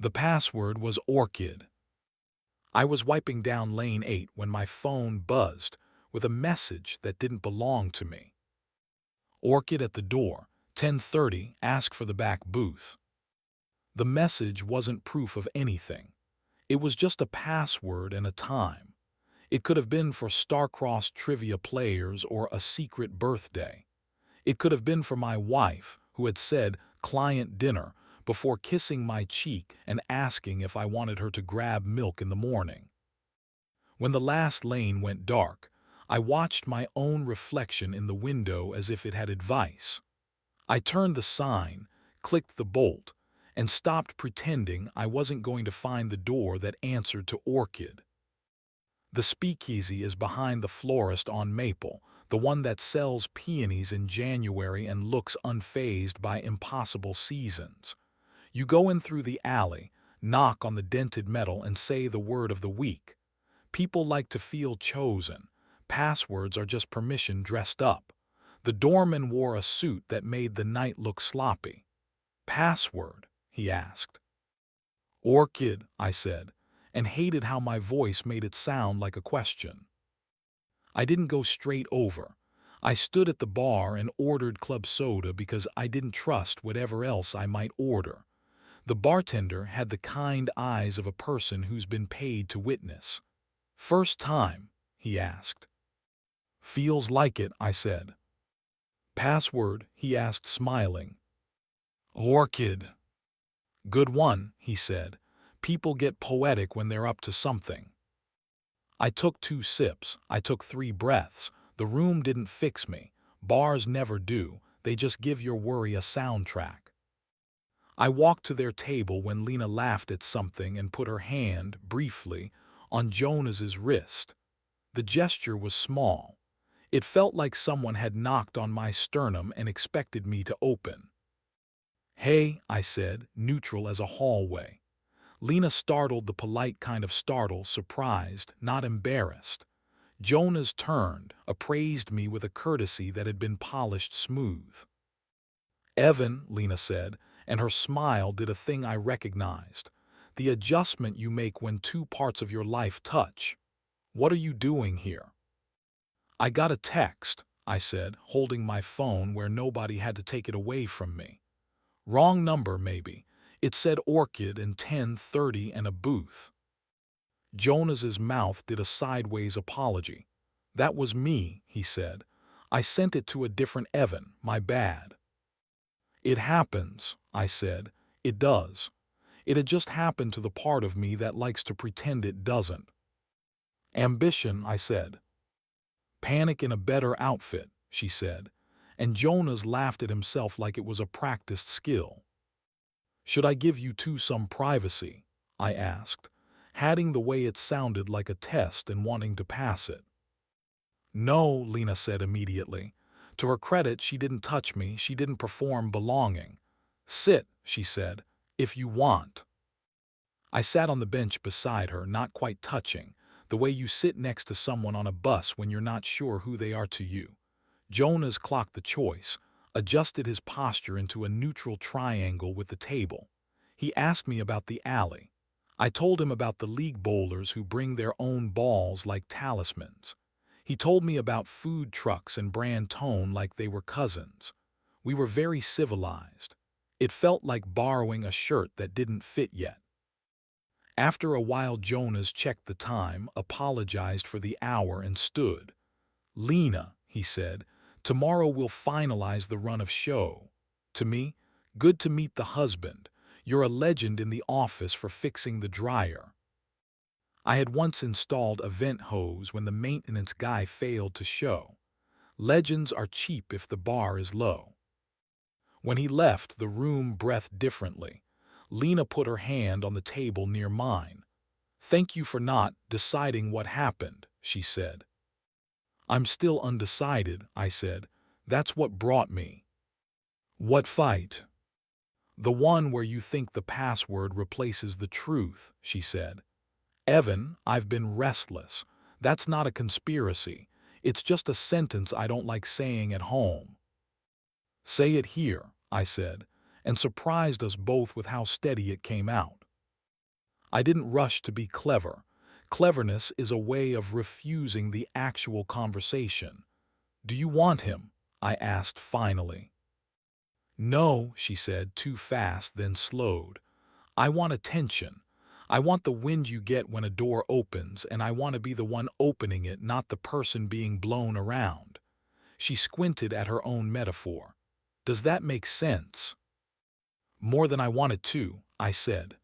The password was Orchid. I was wiping down lane 8 when my phone buzzed with a message that didn't belong to me. Orchid at the door, 10:30, ask for the back booth. The message wasn't proof of anything. It was just a password and a time. It could have been for star-crossed trivia players or a secret birthday. It could have been for my wife, who had said client dinner before kissing my cheek and asking if I wanted her to grab milk in the morning. When the last lane went dark, I watched my own reflection in the window as if it had advice. I turned the sign, clicked the bolt, and stopped pretending I wasn't going to find the door that answered to Orchid. The speakeasy is behind the florist on Maple, the one that sells peonies in January and looks unfazed by impossible seasons. You go in through the alley, knock on the dented metal and say the word of the week. People like to feel chosen. Passwords are just permission dressed up. The doorman wore a suit that made the night look sloppy. "Password?" he asked. "Orchid," I said, and hated how my voice made it sound like a question. I didn't go straight over. I stood at the bar and ordered club soda because I didn't trust whatever else I might order. The bartender had the kind eyes of a person who's been paid to witness. "First time?" he asked. "Feels like it," I said. "Password?" he asked, smiling. "Orchid." "Good one," he said. "People get poetic when they're up to something." I took 2 sips. I took 3 breaths. The room didn't fix me. Bars never do. They just give your worry a soundtrack. I walked to their table when Lena laughed at something and put her hand, briefly, on Jonas's wrist. The gesture was small. It felt like someone had knocked on my sternum and expected me to open. "Hey," I said, neutral as a hallway. Lena startled the polite kind of startle, surprised, not embarrassed. Jonas turned, appraised me with a courtesy that had been polished smooth. "Evan," Lena said, and her smile did a thing I recognized. The adjustment you make when 2 parts of your life touch. "What are you doing here?" "I got a text," I said, holding my phone where nobody had to take it away from me. "Wrong number, maybe. It said Orchid and 10:30 and a booth." Jonas's mouth did a sideways apology. "That was me," he said. "I sent it to a different Evan, my bad." "It happens," I said. "It does. It had just happened to the part of me that likes to pretend it doesn't." "Ambition," I said. "Panic in a better outfit," she said, and Jonas laughed at himself like it was a practiced skill. "Should I give you two some privacy?" I asked, hatting the way it sounded like a test and wanting to pass it. "No," Lena said immediately. To her credit, she didn't touch me, she didn't perform belonging. "Sit," she said, "if you want." I sat on the bench beside her, not quite touching, the way you sit next to someone on a bus when you're not sure who they are to you. Jonas clocked the choice, adjusted his posture into a neutral triangle with the table. He asked me about the alley. I told him about the league bowlers who bring their own balls like talismans. He told me about food trucks and brand tone like they were cousins. We were very civilized. It felt like borrowing a shirt that didn't fit yet. After a while, Jonas checked the time, apologized for the hour, and stood. "Lena," he said, "tomorrow we'll finalize the run of show." To me, "Good to meet the husband. You're a legend in the office for fixing the dryer." I had once installed a vent hose when the maintenance guy failed to show. Legends are cheap if the bar is low. When he left, the room breathed differently. Lena put her hand on the table near mine. "Thank you for not deciding what happened," she said. "I'm still undecided," I said. "That's what brought me." "What fight?" "The one where you think the password replaces the truth," she said. "Evan, I've been restless. That's not a conspiracy. It's just a sentence I don't like saying at home." "Say it here," I said, and surprised us both with how steady it came out. I didn't rush to be clever. Cleverness is a way of refusing the actual conversation. "Do you want him?" I asked finally. "No," she said, too fast, then slowed. "I want attention. I want the wind you get when a door opens, and I want to be the one opening it, not the person being blown around." She squinted at her own metaphor. "Does that make sense?" "More than I wanted to," I said.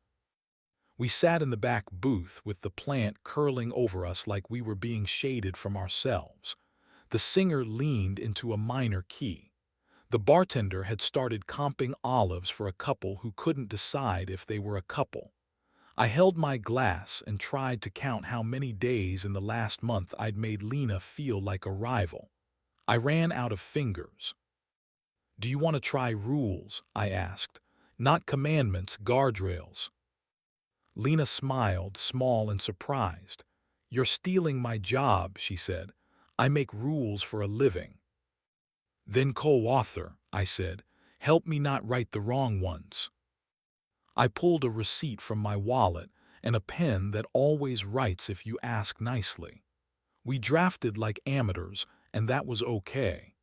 We sat in the back booth with the plant curling over us like we were being shaded from ourselves. The singer leaned into a minor key. The bartender had started comping olives for a couple who couldn't decide if they were a couple. I held my glass and tried to count how many days in the last month I'd made Lena feel like a rival. I ran out of fingers. "Do you want to try rules?" I asked. "Not commandments, guardrails." Lena smiled, small and surprised. "You're stealing my job," she said. "I make rules for a living." "Then co-author," I said. "Help me not write the wrong ones." I pulled a receipt from my wallet and a pen that always writes if you ask nicely. We drafted like amateurs, and that was okay.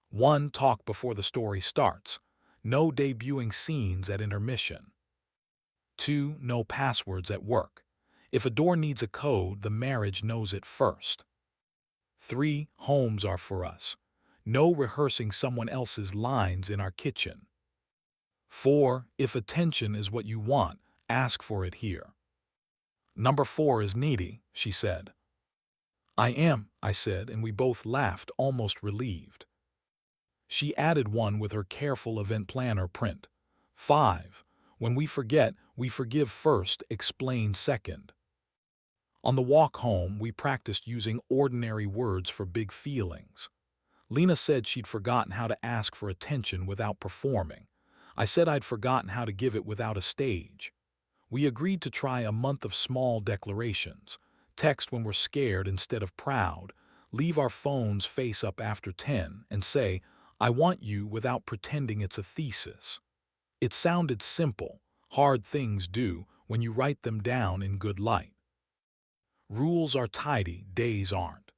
1. Talk before the story starts. No debuting scenes at intermission. 2. No passwords at work. If a door needs a code, the marriage knows it first. 3. Homes are for us. No rehearsing someone else's lines in our kitchen. 4. If attention is what you want, ask for it here. Number 4 is needy, she said. "I am," I said, and we both laughed, almost relieved. She added one with her careful event planner print. 5. When we forget, we forgive first, explain second. On the walk home, we practiced using ordinary words for big feelings. Lena said she'd forgotten how to ask for attention without performing. I said I'd forgotten how to give it without a stage. We agreed to try a month of small declarations. Text when we're scared instead of proud. Leave our phones face up after 10 and say, "I want you," without pretending it's a thesis. It sounded simple. Hard things do when you write them down in good light. Rules are tidy, days aren't.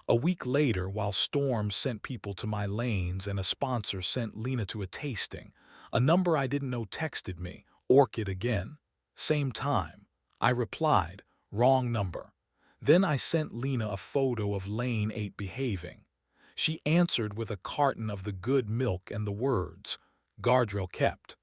A week later, while storms sent people to my lanes and a sponsor sent Lena to a tasting, a number I didn't know texted me, "Orchid again?" Same time. I replied, "Wrong number." Then I sent Lena a photo of Lane 8 behaving. She answered with a carton of the good milk and the words, "Guardrail kept."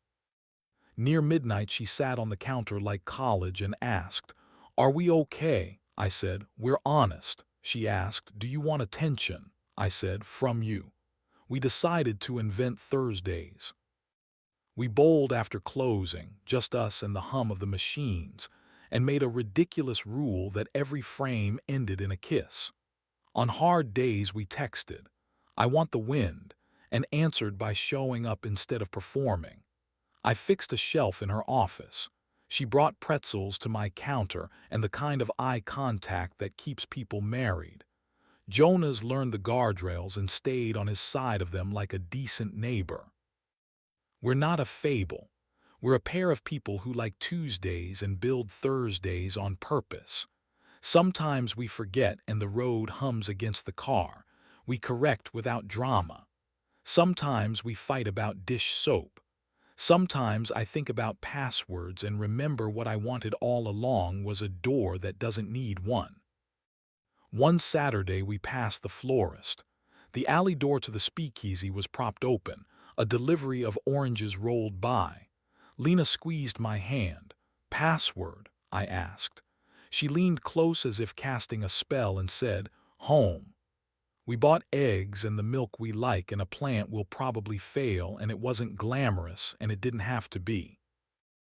Near midnight she sat on the counter like college and asked, "Are we okay?" I said, "We're honest." She asked, "Do you want attention?" I said, "From you." We decided to invent Thursdays. We bowled after closing, just us and the hum of the machines, and made a ridiculous rule that every frame ended in a kiss. On hard days we texted, "I want the wind," and answered by showing up instead of performing. I fixed a shelf in her office. She brought pretzels to my counter and the kind of eye contact that keeps people married. Jonas learned the guardrails and stayed on his side of them like a decent neighbor. We're not a fable. We're a pair of people who like Tuesdays and build Thursdays on purpose. Sometimes we forget and the road hums against the car. We correct without drama. Sometimes we fight about dish soap. Sometimes I think about passwords and remember what I wanted all along was a door that doesn't need one. One Saturday we passed the florist. The alley door to the speakeasy was propped open. A delivery of oranges rolled by. Lena squeezed my hand. "Password?" I asked. She leaned close as if casting a spell and said, "Home." We bought eggs and the milk we like and a plant will probably fail, and it wasn't glamorous and it didn't have to be.